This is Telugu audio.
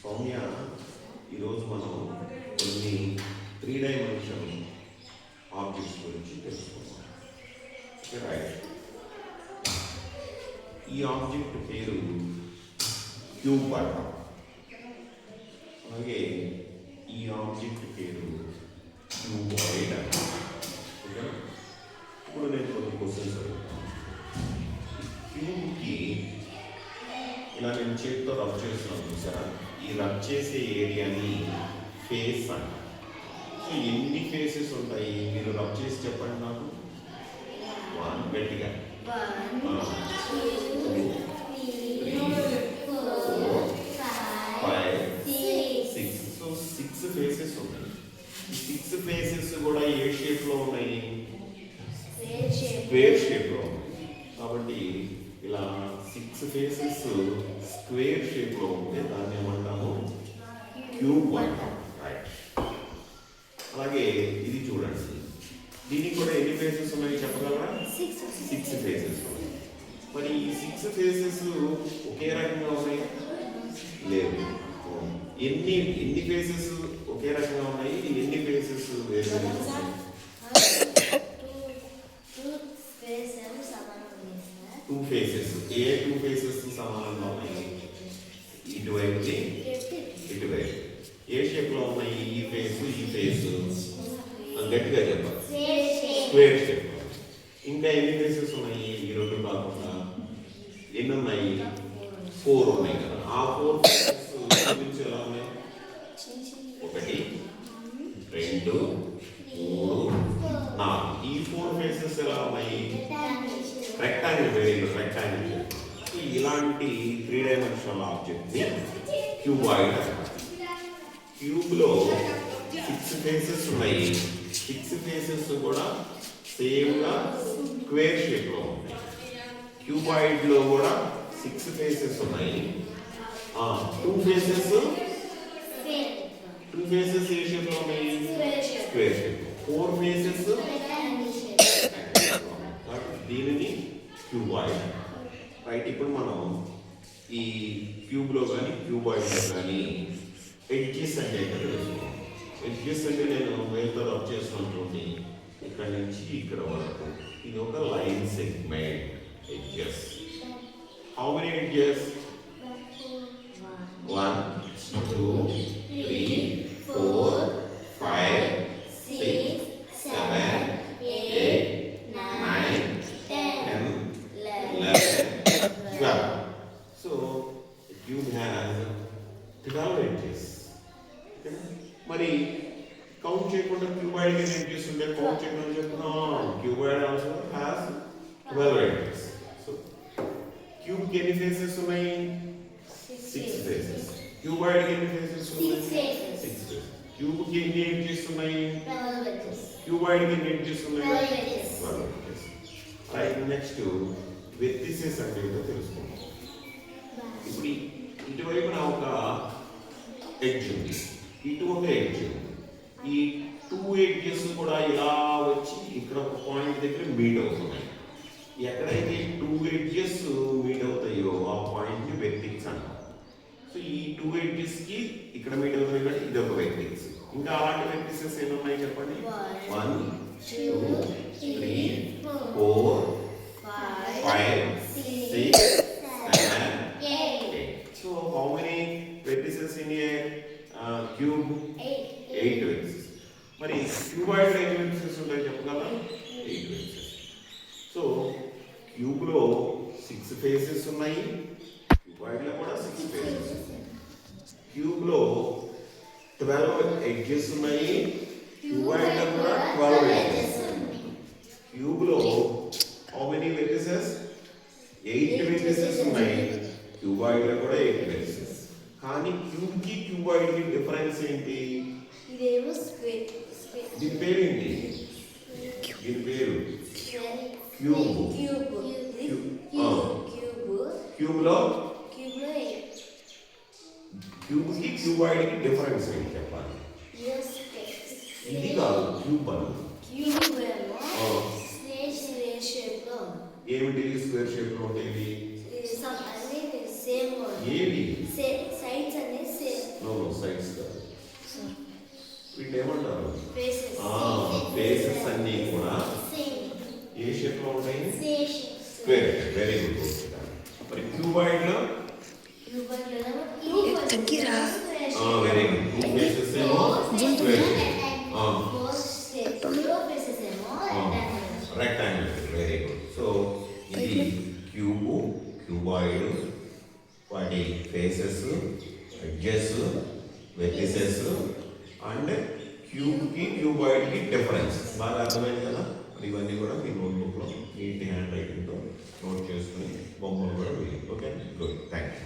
సౌమ్య, ఈరోజు మనం కొన్ని 3 డైమెన్షన్ ఆబ్జెక్ట్స్ గురించి తెలుసుకుందాం. రైట్, ఈ ఆబ్జెక్ట్ పేరు క్యూబ్ అంటాం. అలాగే ఈ ఆబ్జెక్ట్ పేరు క్యూబాయిడ్ అంటాం. ఇప్పుడు నేను కొన్ని క్వశ్చన్స్ అడుగుతాను. క్యూబ్కి ఇలా నేను చేతితో రబ్ చేస్తున్నాను చూసారా, ఈ రబ్ చేసే ఏరియాని ఫేస్ అంట. సో ఎన్ని ఫేసెస్ ఉంటాయి మీరు రబ్ చేసి చెప్పండి నాకు. 1 గట్టిగా 2 3 4 5 6. సో 6 ఫేసెస్ ఉన్నాయి. ఈ 6 ఫేసెస్ కూడా ఏ షేప్లో ఉన్నాయి? స్క్వేర్ షేప్లో ఉన్నాయి. కాబట్టి ఇలా 6 ఫేసెస్ స్క్వేర్ షేప్లో ఉంటే దాన్ని ఏమంటాము? క్యూబ్ అంటాం. రైట్. అలాగే ఇది చూడండి, దీనికి కూడా ఎన్ని ఫేసెస్ ఉన్నాయి చెప్పగలరా? 6 ఫేసెస్ ఉన్నాయి. మరి ఈ 6 ఫేసెస్ ఒకే రకంగా ఉన్నాయి? లేదు. ఎన్ని ఫేసెస్ ఒకే రకంగా ఉన్నాయి? ఎన్ని ఫేసెస్ వేరే? 2 ఫేసెస్. ఏ 2 ఫేసెస్ సమానంగా ఉన్నాయి? ఇటువైపుది ఇటువైపు. ఏ షేప్లో ఉన్నాయి? ఈ ఫేస్ ఈ ఫేస్. గట్టిగా చెప్పాలి. Square shape. ఇంకా ఎన్ని ఫేసెస్ ఉన్నాయి? ఈ 2 కాకుండా ఎన్ని ఉన్నాయి? 4 ఉన్నాయి కదా. ఆ 4 ఫేసెస్ ఎలా ఉన్నాయి? 1 2 3 4. ఈ 4 ఫేసెస్ ఎలా ఉన్నాయి? రెక్టాంగిల్. Very good, rectangle. ఇలాంటి 3 డైమెన్షనల్ ఆబ్జెక్ట్ ని క్యూబాయిడ్ అంటారు. క్యూబ్లో 6 ఫేసెస్ ఉన్నాయి. 6 ఫేసెస్ కూడా సేమ్గా స్క్వేర్ షేప్లో ఉంటాయి. క్యూబాయిడ్లో కూడా 6 ఫేసెస్ ఉన్నాయి. 2 ఫేసెస్ ఏ షేప్లో ఉన్నాయి? Square shape. 4 ఫేసెస్ దీనిని క్యూబాయిడ్. రైట్. ఇప్పుడు మనం ఈ క్యూబ్లో కానీ క్యూబాయిడ్లో కానీ ఎడ్జెస్ అంటే తెలుసుకోవాలి. ఎడ్జెస్ అంటే నేను వేలతో రబ్ చేస్తున్నటువంటి ఇక్కడ నుంచి ఇక్కడ వరకు ఇది ఒక line segment. Edges. How many edges? 1 2 3 4 5 6 7 8 9 10 11 12. So the cube has 12 edges. మరి కౌంట్ చేయకుండా క్యూబాయిడ్ ఎన్ని ఎడ్జెస్ ఉంటే కౌంట్ చేయకుండా చెప్తున్నాం. Cuboid also has 12 edges. So cube కి ఎన్ని ఫేసెస్ ఉన్నాయి? 6 ఫేసెస్. క్యూబాయిడ్ కి ఎన్ని ఫేసెస్ ఉన్నాయి? 6 ఫేసెస్. క్యూబ్ కి ఎన్ని ఎడ్జెస్ ఉన్నాయి? 12 ఎడ్జెస్. క్యూబాయిడ్ కి ఎన్ని ఎడ్జెస్ ఉన్నాయి? 12 ఎడ్జెస్. రైట్. నెక్స్ట్ వెర్టిసెస్ అంటే ఏంటో తెలుసుకుందాం. ఇప్పుడు ఇటువైపున ఒక ఎడ్జ్ ఉంది, ఇటు ఒక ఎడ్జ్ ఉంది. ఈ 2 ఎడ్జెస్ కూడా ఇలా వచ్చి ఇక్కడ ఒక పాయింట్ దగ్గర మీట్ అవుతున్నాయి. ఎక్కడైతే 2 ఎడ్జెస్ మీట్ అవుతాయో ఆ పాయింట్ ని వెర్టెక్స్ అంటాం. సో ఈ 2 ఎడ్జెస్ కి ఇక్కడ మీట్ అవుతున్నాయి కాబట్టి ఇది ఒక వెర్టెక్స్. ఇంకా అలాంటి వెర్టిసెస్ ఎన్ని ఉన్నాయి చెప్పండి? 1 2 3 4 5 6 7 8. So how many vertices in a cube? 8 vertices. మరి క్యూబాయిడ్ ఎన్ని వెర్టిసెస్ ఉంటాయి చెప్పగలరా? 8 వెర్టిసెస్. సో క్యూబ్ లో 6 ఫేసెస్ ఉన్నాయి. క్యూబాయిడ్ లో కూడా 6 ఫేసెస్ ఉన్నాయి. క్యూబ్ లో 12 ఎడ్జెస్ ఉన్నాయి. క్యూబాయిడ్ లో కూడా 12 ఎడ్జెస్ ఉన్నాయి. క్యూబ్ లో how many vertices? 8 vertices ఉన్నాయి. క్యూబాయిడ్ లో కూడా 8 vertices. కానీ క్యూబ్ కి క్యూబాయిడ్ కి డిఫరెన్స్ ఏంటి? ఇదేమో స్క్వేర్. దీని పేరు ఏంటి? దీని పేరు క్యూబ్. క్యూబ్ లో క్యూబ్ కి క్యూబాయిడ్ కి డిఫరెన్స్ ఏంటి చెప్పాలి? ఇది కాదు క్యూబ్ అని. క్యూబ్ ఏమో స్క్వేర్ షేప్ లో. ఏమిటి స్క్వేర్ షేప్ లో ఉండేవి? సేమ్ ఏవి సైడ్స్ అన్ని సేమ్ స్క్వేర్ వెరీ గుడ్. మరి క్యూబాయిడ్లో వెరీ గుడ్. టూ ఫేసెస్ ఏమో square, rectangle. Very good. So ఇది క్యూబు, క్యూబాయిడ్, వాటి ఫేసెస్, ఎడ్జెస్, వెర్టిసెస్ అండ్ క్యూబ్కి క్యూబాయిడ్కి డిఫరెన్స్ బాగా అర్థమైంది కదా. మరి ఇవన్నీ కూడా మీ నోట్బుక్లో నీట్ హ్యాండ్ రైటింగ్తో నోట్ చేసుకుని బొమ్మలు కూడా వేయాలి. Okay, good, thank you.